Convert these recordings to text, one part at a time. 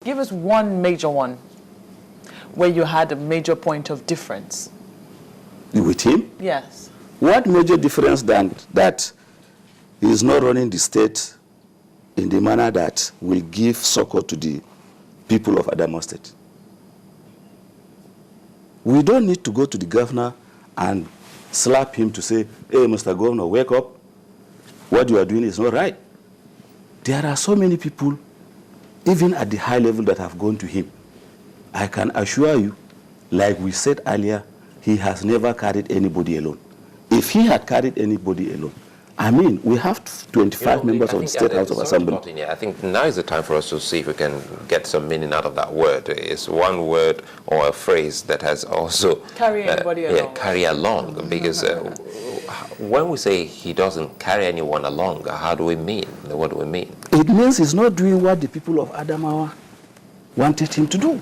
Give us one major one where you had a major point of difference. With him? Yes. What major difference than that he is not running the state in the manner that will give succor to the people of Adamawa State? We don't need to go to the governor and slap him to say, hey, Mr. Governor, wake up. What you are doing is not right. There are so many people, even at the high level, that have gone to him. I can assure you, like we said earlier, he has never carried anybody alone. If he had carried anybody alone, I mean, we have 25 members of the State House of Assembly. I think now is the time for us to see if we can get some meaning out of that word. It's one word or a phrase that has also carry anybody along. Yeah, carry along. Because when we say he doesn't carry anyone along, how do we mean? What do we mean? It means he's not doing what the people of Adamawa wanted him to do.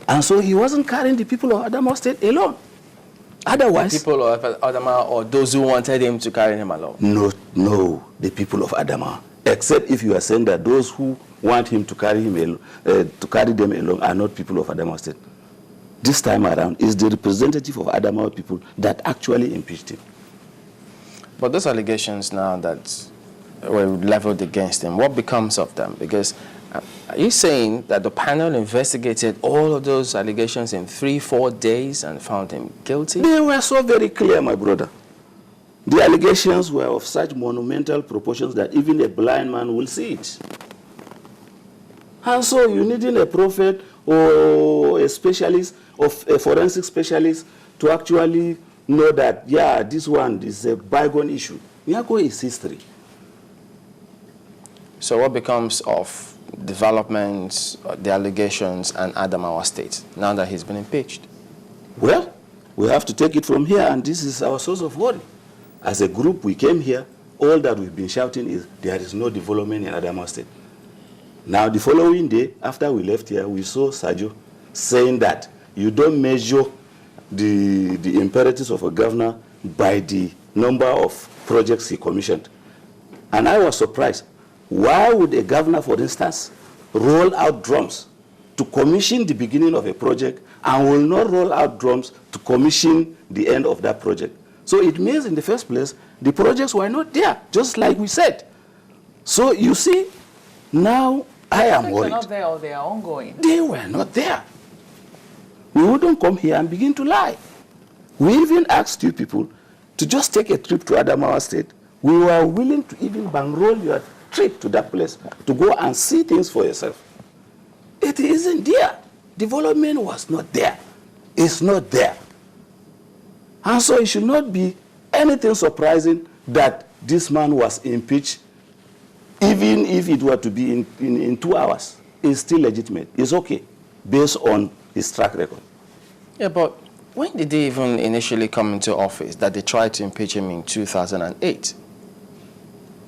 And so he wasn't carrying the people of Adamawa State alone. Otherwise, the people of Adamawa or those who wanted him to carry him along? No, the people of Adamawa. Except if you are saying that those who want him to carry them along are not people of Adamawa State. This time around, is the representative of Adamawa people that actually impeached him. But those allegations now that were leveled against him, what becomes of them? Because are you saying that the panel investigated all of those allegations in 3-4 days and found him guilty? They were so very clear, my brother. The allegations were of such monumental proportions that even a blind man will see it. And so you needing a prophet or a specialist, or a forensic specialist, to actually know that, yeah, this one is a bygone issue. Nyako is history. So what becomes of developments, the allegations, and Adamawa State, now that he's been impeached? Well, we have to take it from here, and this is our source of worry. As a group, we came here, all that we've been shouting is there is no development in Adamawa State. Now, the following day, after we left here, we saw Sajo saying that you don't measure the imperatives of a governor by the number of projects he commissioned. And I was surprised. Why would a governor, for instance, roll out drums to commission the beginning of a project and will not roll out drums to commission the end of that project? So it means, in the first place, the projects were not there, just like we said. So you see, now I am worried. They were not there, or they are ongoing. They were not there. We wouldn't come here and begin to lie. We even asked you people to just take a trip to Adamawa State. We were willing to even bankroll your trip to that place to go and see things for yourself. It isn't there. Development was not there. It's not there. And so it should not be anything surprising that this man was impeached, even if it were to be in 2 hours. It's still legitimate. It's okay, based on his track record. Yeah, but when did he even initially come into office that they tried to impeach him in 2008?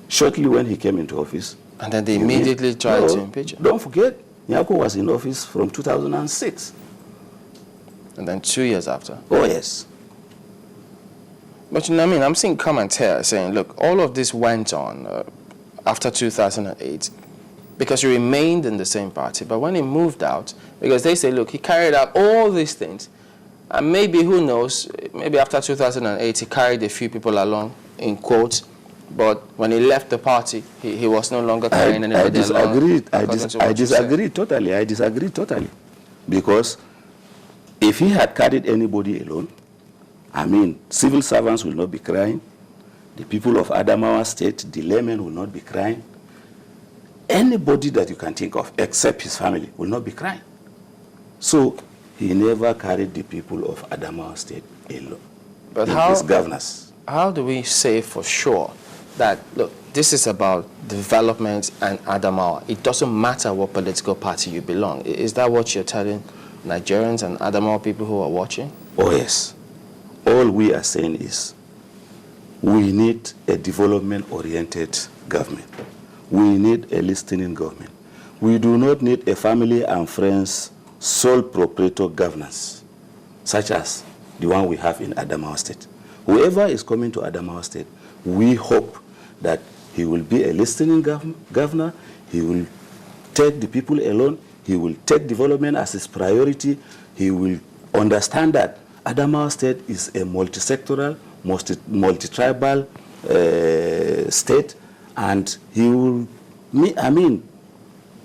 Shortly when he came into office. And then they immediately tried to impeach him? Don't forget, Nyako was in office from 2006. And then 2 years after? Oh, yes. But you know what I mean? I'm seeing comments here saying, look, all of this went on after 2008 because he remained in the same party. But when he moved out, because they say, look, he carried out all these things. And maybe, who knows, maybe after 2008, he carried a few people along, in quotes. But when he left the party, he was no longer carrying anybody along. I disagree totally. Because if he had carried anybody alone, I mean, civil servants will not be crying. The people of Adamawa State, the laymen, will not be crying. Anybody that you can think of, except his family, will not be crying. So he never carried the people of Adamawa State alone. But his governors. How do we say for sure that, look, this is about development and Adamawa? It doesn't matter what political party you belong. Is that what you're telling Nigerians and Adamawa people who are watching? Oh, yes. All we are saying is we need a development-oriented government. We need a listening government. We do not need a family and friends sole proprietor governance, such as the one we have in Adamawa State. Whoever is coming to Adamawa State, we hope that he will be a listening governor. He will take the people alone. He will take development as his priority. He will understand that Adamawa State is a multi-sectoral, multi-tribal state, and he will,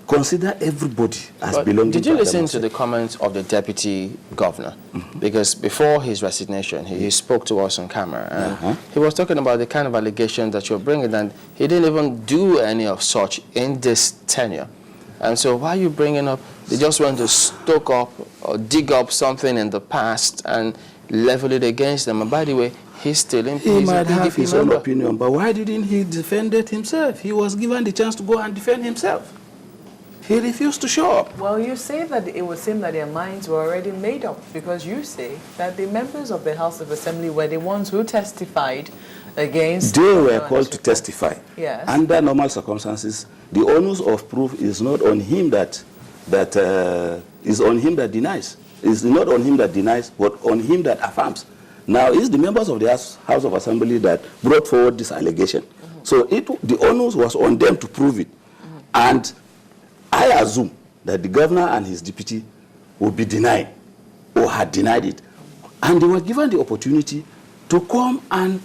consider everybody as But belonging to did you listen Adamawa to State. the comments of the deputy governor? Because before his resignation, he spoke to us on camera, and he was talking about the kind of allegations that you're bringing, and he didn't even do any of such in this tenure. And so why are you bringing up, they just want to stoke up or dig up something in the past and level it against them? And by the way, he's still in He might have his own member. opinion, but why didn't he defend it himself? He was given the chance to go and defend himself. He refused to show up. Well, you say that it would seem that their minds were already made up, because you say that the members of the House of Assembly were the ones who testified against... They were called to testify. Yes. Under normal circumstances, the onus of proof is not on him is on him that denies. It's not on him that denies, but on him that affirms. Now, it's the members of the House of Assembly that brought forward this allegation. So the onus was on them to prove it. And I assume that the governor and his deputy would be denied or had denied it. And they were given the opportunity to come and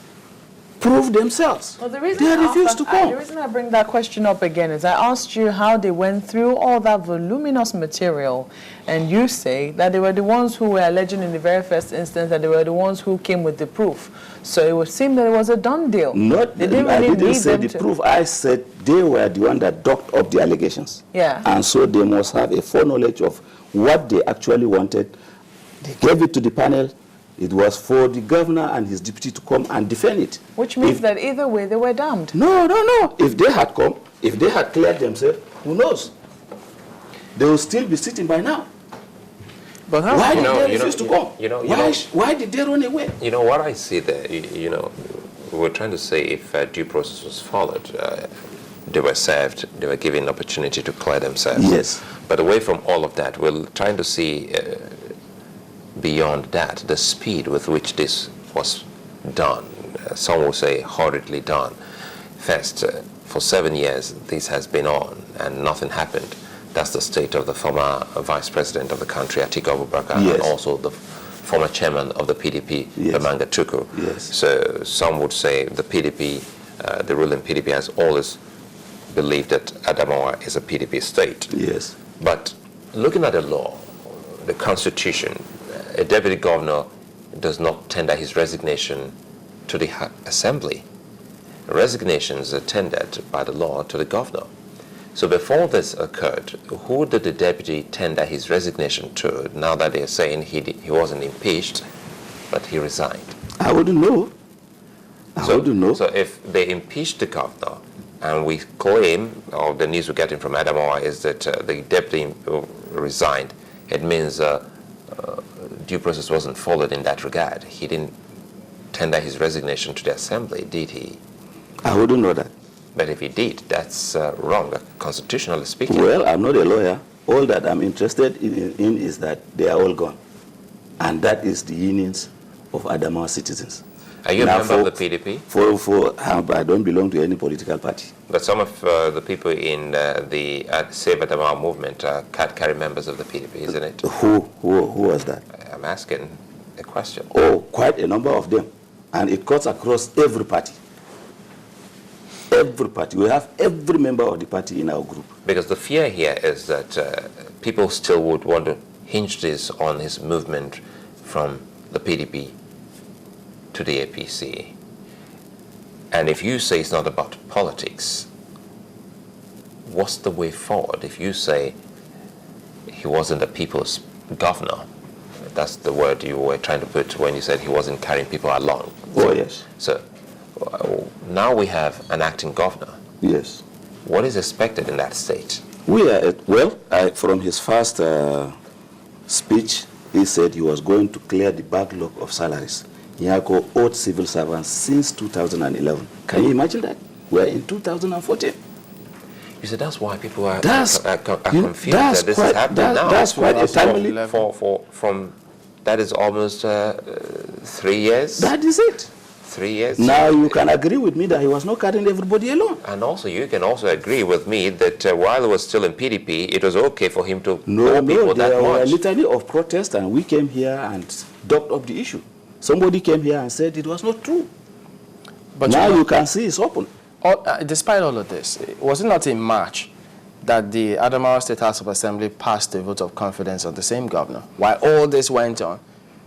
prove themselves. Well, the reason They refused to come. The reason I bring that question up again is I asked you how they went through all that voluminous material, and you say that they were the ones who were alleging in the very first instance that they were the ones who came with the proof. So it would seem that it was a done deal. I didn't say the to proof. I said they were the one that docked up the allegations. Yeah. And so they must have a foreknowledge of what they actually wanted. They gave it to the panel. It was for the governor and his deputy to come and defend it. Which means that either way they were damned. No. If they had come, if they had cleared themselves, who knows? They will still be sitting by now. But how Why You did know- they you know- refuse to come? Why did they run away? You know, what I see there, we're trying to say if due process was followed, they were served, they were given an opportunity to clear themselves. Yes. But away from all of that, we're trying to see beyond that, the speed with which this was done. Some will say hurriedly done. First, for 7 years, this has been on and nothing happened. That's the state of the former vice president of the country, Prt2, Yes. and also the former chairman of the PDP, Yes. Prt2. Yes. So some would say the PDP, the ruling PDP has always believed that Adamawa is a PDP state. Yes. But looking at the law, the constitution, a deputy governor does not tender his resignation to the assembly. Resignations are tendered by the law to the governor. So before this occurred, who did the deputy tender his resignation to, now that they're saying he wasn't impeached, but he resigned? I wouldn't know. I wouldn't know. So if they impeached the governor, and we claim, or the news we're getting from Adamawa is that the deputy resigned, it means due process wasn't followed in that regard. He didn't tender his resignation to the assembly, did he? I wouldn't know that. But if he did, that's wrong, constitutionally speaking. Well, I'm not a lawyer. All that I'm interested in is that they are all gone. And that is the unions of Adamawa citizens. Are you a Now, member of the PDP? I don't belong to any political party. But some of the people in the Save Adamawa movement can't carry members of the PDP, isn't it? Who was that? I'm asking a question. Oh, quite a number of them. And it cuts across every party. Every party. We have every member of the party in our group. Because the fear here is that people still would want to hinge this on his movement from the PDP to the APC. And if you say it's not about politics, what's the way forward? If you say he wasn't a people's governor, that's the word you were trying to put when you said he wasn't carrying people along. Oh, yes. So now we have an acting governor. Yes. What is expected in that state? From his first speech, he said he was going to clear the backlog of salaries. Nyako owed civil servants since 2011. Can you imagine that? We're in 2014. You said that's why people are That's- confused that's that this quite- is happening now. that's quite a timely- From that is almost 3 years. That is it. 3 years. Now you can agree with me that he was not carrying everybody alone. And also, you can also agree with me that while he was still in PDP, it was okay for him to No, people that there were much. litany of protest, and we came here and docked up the issue. Somebody came here and said it was not true. But Now you can see it's open. Despite all of this, was it not in March that the Adamawa State House of Assembly passed a vote of confidence on the same governor while all this went on?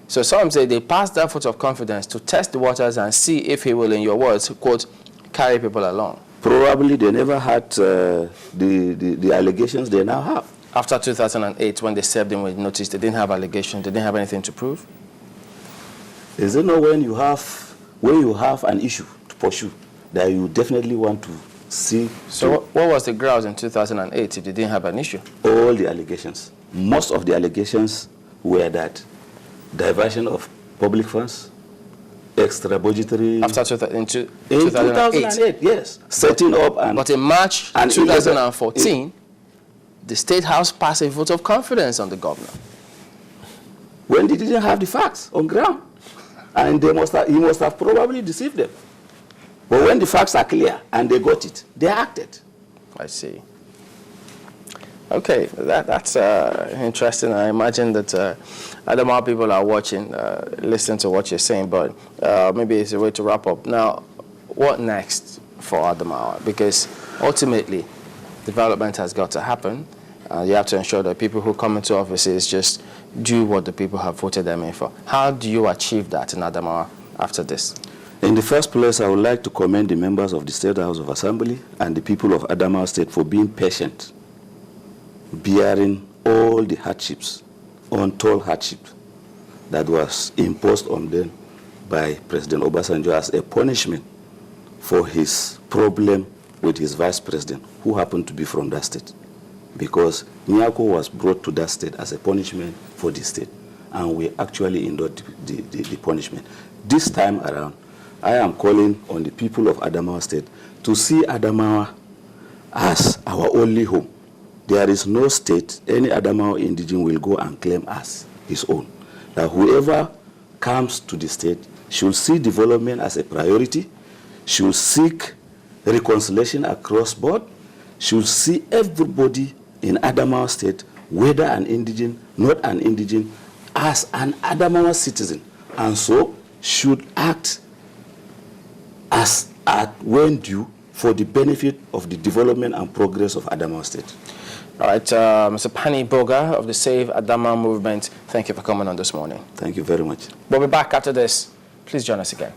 So some say they passed that vote of confidence to test the waters and see if he will, in your words, quote, carry people along. Probably they never had the allegations they now have. After 2008, when they served him with notice, they didn't have allegations, they didn't have anything to prove? Is it not when you have an issue to pursue that you definitely want to see? So what was the grounds in 2008 if they didn't have an issue? All the allegations. Most of the allegations were that diversion of public funds, extra budgetary. After in 2008, yes. Setting up and. But in March 2014, the State House passed a vote of confidence on the governor. When they didn't have the facts on ground. And he must have probably deceived them. But when the facts are clear and they got it, they acted. I see. Okay, that's interesting. I imagine that Adamawa people are watching, listening to what you're saying, but maybe it's a way to wrap up. Now, what next for Adamawa? Because ultimately, development has got to happen. You have to ensure that people who come into offices just do what the people have voted them in for. How do you achieve that in Adamawa after this? In the first place, I would like to commend the members of the State House of Assembly and the people of Adamawa State for being patient, bearing all the hardships, untold hardships that was imposed on them by President Obasanjo as a punishment for his problem with his vice president, who happened to be from that state. Because Nyako was brought to that state as a punishment for the state, and we actually endured the punishment. This time around, I am calling on the people of Adamawa State to see Adamawa as our only home. There is no state any Adamawa indigene will go and claim as his own. That whoever comes to the state should see development as a priority, should seek reconciliation across board, should see everybody in Adamawa State, whether an indigene, not an indigene, as an Adamawa citizen, and so should act as at when due for the benefit of the development and progress of Adamawa State. All right, Mr. Panny Boga of the Save Adamawa Movement, thank you for coming on this morning. Thank you very much. We'll be back after this. Please join us again.